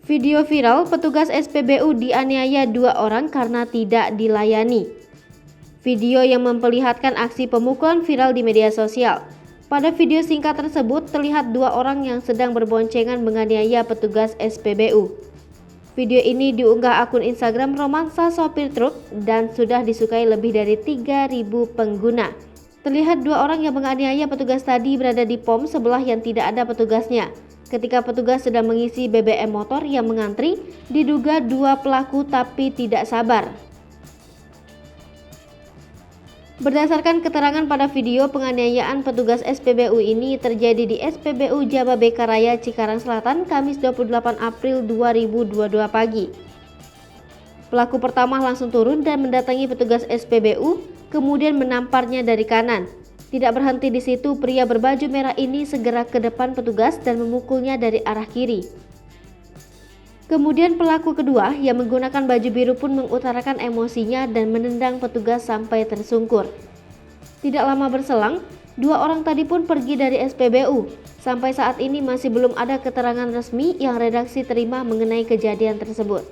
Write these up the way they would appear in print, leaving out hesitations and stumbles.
Video viral, petugas SPBU dianiaya 2 orang karena tidak dilayani. Video yang memperlihatkan aksi pemukulan viral di media sosial. Pada video singkat tersebut terlihat 2 orang yang sedang berboncengan menganiaya petugas SPBU. Video ini diunggah akun Instagram Romansa Sopir Truk dan sudah disukai lebih dari 3.000 pengguna. Terlihat 2 orang yang menganiaya petugas tadi berada di pom sebelah yang tidak ada petugasnya. Ketika petugas sedang mengisi BBM motor yang mengantri, diduga 2 pelaku tapi tidak sabar. Berdasarkan keterangan pada video, penganiayaan petugas SPBU ini terjadi di SPBU Jababekaraya Cikarang Selatan, Kamis 28 April 2022 pagi. Pelaku pertama langsung turun dan mendatangi petugas SPBU, kemudian menamparnya dari kanan. Tidak berhenti di situ, pria berbaju merah ini segera ke depan petugas dan memukulnya dari arah kiri. Kemudian pelaku kedua yang menggunakan baju biru pun mengutarakan emosinya dan menendang petugas sampai tersungkur. Tidak lama berselang, 2 orang tadi pun pergi dari SPBU. Sampai saat ini masih belum ada keterangan resmi yang redaksi terima mengenai kejadian tersebut.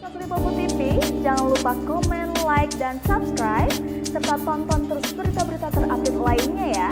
Satria Popo TV, jangan lupa komen, like, dan subscribe, serta tonton terus berita-berita terupdate lainnya ya.